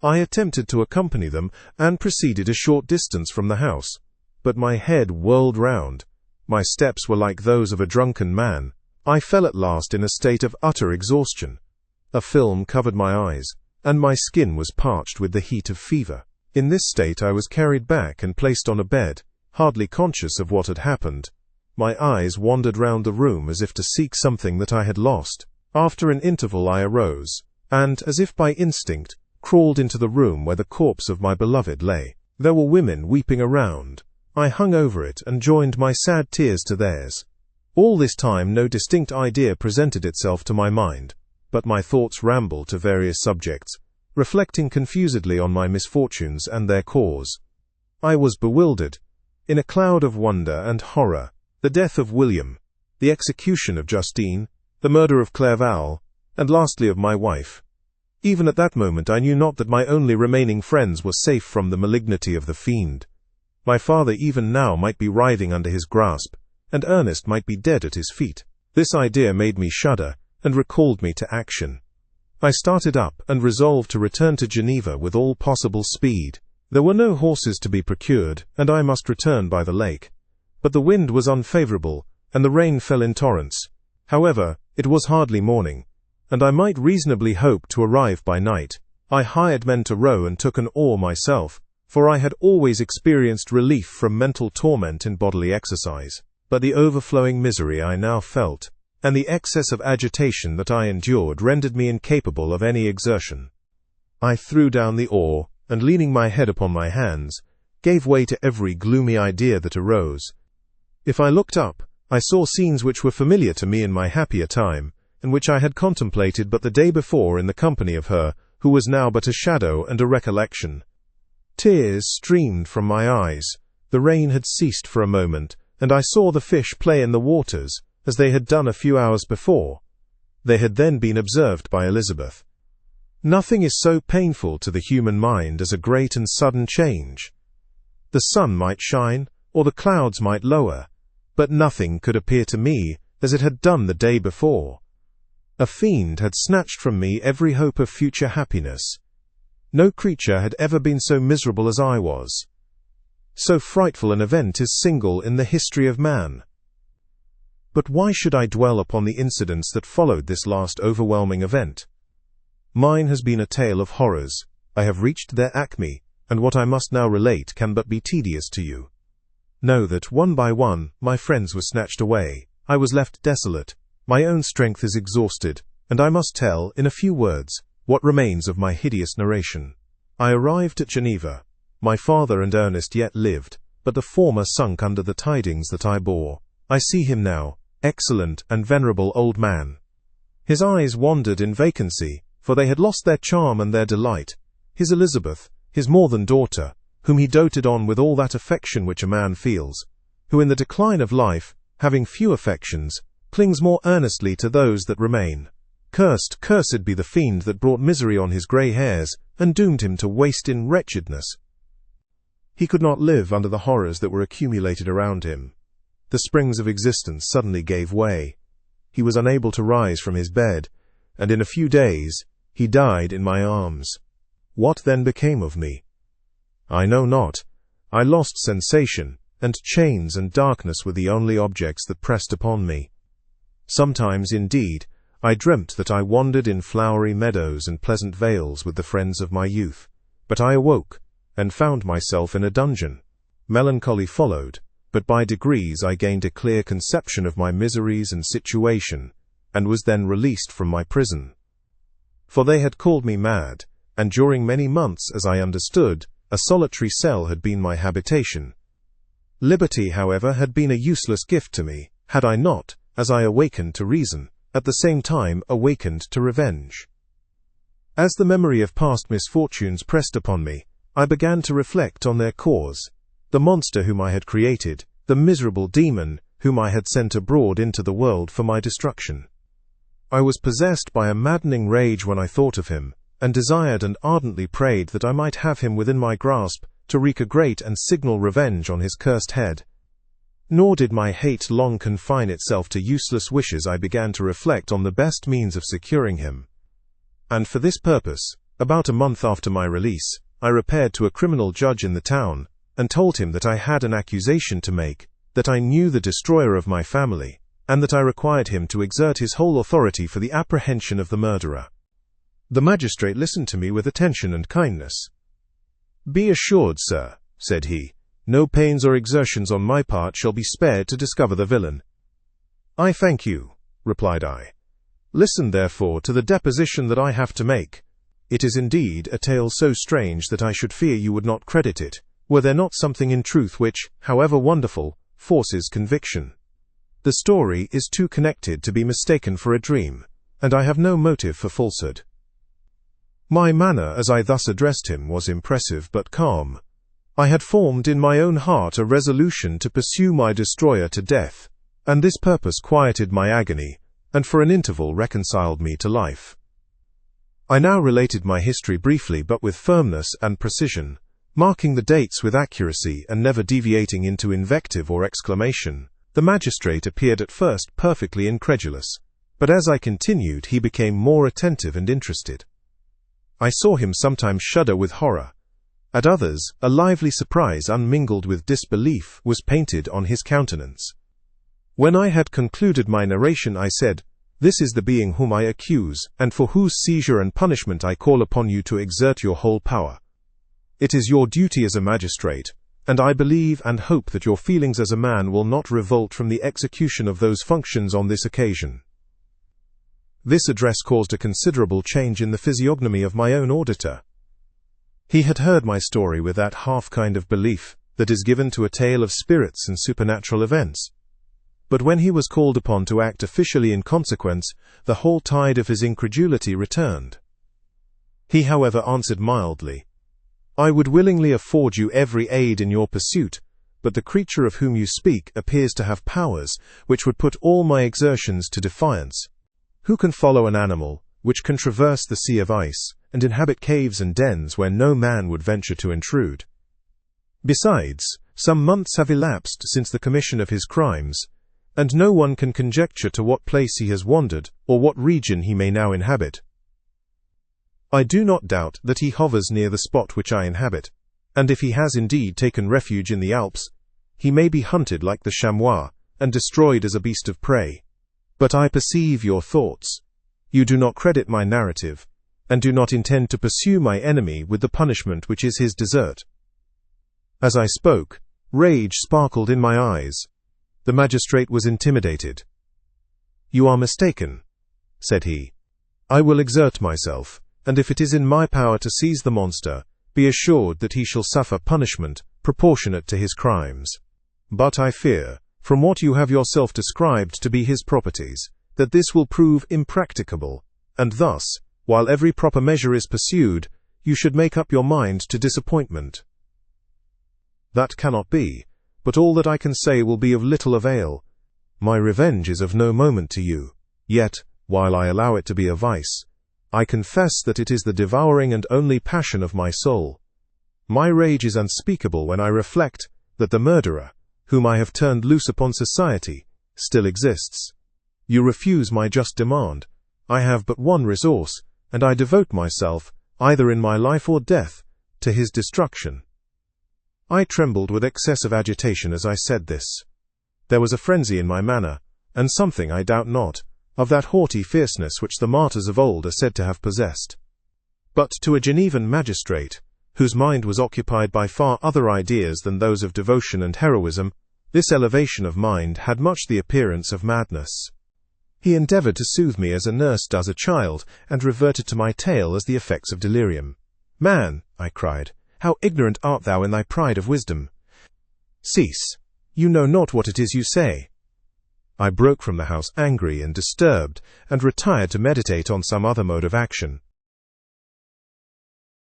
I attempted to accompany them, and proceeded a short distance from the house, but my head whirled round. My steps were like those of a drunken man. I fell at last in a state of utter exhaustion. A film covered my eyes, and my skin was parched with the heat of fever. In this state I was carried back and placed on a bed, hardly conscious of what had happened. My eyes wandered round the room as if to seek something that I had lost. After an interval I arose, and, as if by instinct, crawled into the room where the corpse of my beloved lay. There were women weeping around. I hung over it and joined my sad tears to theirs. All this time no distinct idea presented itself to my mind, but my thoughts rambled to various subjects, reflecting confusedly on my misfortunes and their cause. I was bewildered. In a cloud of wonder and horror, the death of William, the execution of Justine, the murder of Clerval, and lastly of my wife. Even at that moment I knew not that my only remaining friends were safe from the malignity of the fiend. My father even now might be writhing under his grasp, and Ernest might be dead at his feet. This idea made me shudder, and recalled me to action. I started up, and resolved to return to Geneva with all possible speed. There were no horses to be procured, and I must return by the lake. But the wind was unfavourable, and the rain fell in torrents. However, it was hardly morning, and I might reasonably hope to arrive by night. I hired men to row and took an oar myself, for I had always experienced relief from mental torment in bodily exercise. But the overflowing misery I now felt, and the excess of agitation that I endured, rendered me incapable of any exertion. I threw down the oar, and leaning my head upon my hands, gave way to every gloomy idea that arose. If I looked up, I saw scenes which were familiar to me in my happier time, and which I had contemplated but the day before in the company of her, who was now but a shadow and a recollection. Tears streamed from my eyes, the rain had ceased for a moment, and I saw the fish play in the waters, as they had done a few hours before. They had then been observed by Elizabeth. Nothing is so painful to the human mind as a great and sudden change. The sun might shine, or the clouds might lower, but nothing could appear to me as it had done the day before. A fiend had snatched from me every hope of future happiness. No creature had ever been so miserable as I was. So frightful an event is single in the history of man. But why should I dwell upon the incidents that followed this last overwhelming event? Mine has been a tale of horrors. I have reached their acme, and what I must now relate can but be tedious to you. Know that one by one my friends were snatched away. I was left desolate. My own strength is exhausted, and I must tell, in a few words, what remains of my hideous narration. I arrived at Geneva. My father and Ernest yet lived, but the former sunk under the tidings that I bore. I see him now, excellent and venerable old man. His eyes wandered in vacancy, for they had lost their charm and their delight. His Elizabeth, his more than daughter, whom he doted on with all that affection which a man feels, who in the decline of life, having few affections, clings more earnestly to those that remain. Cursed be the fiend that brought misery on his grey hairs, and doomed him to waste in wretchedness. He could not live under the horrors that were accumulated around him. The springs of existence suddenly gave way. He was unable to rise from his bed, and in a few days he died in my arms. What then became of me? I know not. I lost sensation, and chains and darkness were the only objects that pressed upon me. Sometimes, indeed, I dreamt that I wandered in flowery meadows and pleasant vales with the friends of my youth, but I awoke, and found myself in a dungeon. Melancholy followed, but by degrees I gained a clear conception of my miseries and situation, and was then released from my prison. For they had called me mad, and during many months, as I understood, a solitary cell had been my habitation. Liberty, however, had been a useless gift to me, had I not, as I awakened to reason, at the same time awakened to revenge. As the memory of past misfortunes pressed upon me, I began to reflect on their cause, the monster whom I had created, the miserable demon whom I had sent abroad into the world for my destruction. I was possessed by a maddening rage when I thought of him, and desired and ardently prayed that I might have him within my grasp to wreak a great and signal revenge on his cursed head. Nor did my hate long confine itself to useless wishes. I began to reflect on the best means of securing him. And for this purpose, about a month after my release, I repaired to a criminal judge in the town, and told him that I had an accusation to make, that I knew the destroyer of my family, and that I required him to exert his whole authority for the apprehension of the murderer. The magistrate listened to me with attention and kindness. "Be assured, sir," said he, "no pains or exertions on my part shall be spared to discover the villain." "I thank you," replied I. "Listen, therefore, to the deposition that I have to make. It is indeed a tale so strange that I should fear you would not credit it, were there not something in truth which, however wonderful, forces conviction. The story is too connected to be mistaken for a dream, and I have no motive for falsehood." My manner as I thus addressed him was impressive but calm. I had formed in my own heart a resolution to pursue my destroyer to death, and this purpose quieted my agony, and for an interval reconciled me to life. I now related my history briefly but with firmness and precision, marking the dates with accuracy and never deviating into invective or exclamation. The magistrate appeared at first perfectly incredulous, but as I continued he became more attentive and interested. I saw him sometimes shudder with horror. At others, a lively surprise unmingled with disbelief was painted on his countenance. When I had concluded my narration, I said, "This is the being whom I accuse, and for whose seizure and punishment I call upon you to exert your whole power. It is your duty as a magistrate, and I believe and hope that your feelings as a man will not revolt from the execution of those functions on this occasion." This address caused a considerable change in the physiognomy of my own auditor. He had heard my story with that half kind of belief that is given to a tale of spirits and supernatural events. But when he was called upon to act officially in consequence, the whole tide of his incredulity returned. He, however, answered mildly, "I would willingly afford you every aid in your pursuit, but the creature of whom you speak appears to have powers which would put all my exertions to defiance. Who can follow an animal which can traverse the sea of ice and inhabit caves and dens where no man would venture to intrude? Besides, some months have elapsed since the commission of his crimes, and no one can conjecture to what place he has wandered or what region he may now inhabit. I do not doubt that he hovers near the spot which I inhabit, and if he has indeed taken refuge in the Alps, he may be hunted like the chamois and destroyed as a beast of prey. But I perceive your thoughts. You do not credit my narrative, and do not intend to pursue my enemy with the punishment which is his desert." As I spoke, rage sparkled in my eyes. The magistrate was intimidated. "You are mistaken," said he. "I will exert myself, and if it is in my power to seize the monster, be assured that he shall suffer punishment proportionate to his crimes. But I fear, from what you have yourself described to be his properties, that this will prove impracticable, and thus, while every proper measure is pursued, you should make up your mind to disappointment." "That cannot be, but all that I can say will be of little avail. My revenge is of no moment to you, yet, while I allow it to be a vice, I confess that it is the devouring and only passion of my soul. My rage is unspeakable when I reflect that the murderer, whom I have turned loose upon society, still exists. You refuse my just demand. I have but one resource, and I devote myself, either in my life or death, to his destruction." I trembled with excessive agitation as I said this. There was a frenzy in my manner, and something, I doubt not, of that haughty fierceness which the martyrs of old are said to have possessed. But to a Genevan magistrate, whose mind was occupied by far other ideas than those of devotion and heroism, this elevation of mind had much the appearance of madness. He endeavored to soothe me as a nurse does a child, and reverted to my tale as the effects of delirium. "Man," I cried, "how ignorant art thou in thy pride of wisdom! Cease. You know not what it is you say." I broke from the house angry and disturbed, and retired to meditate on some other mode of action.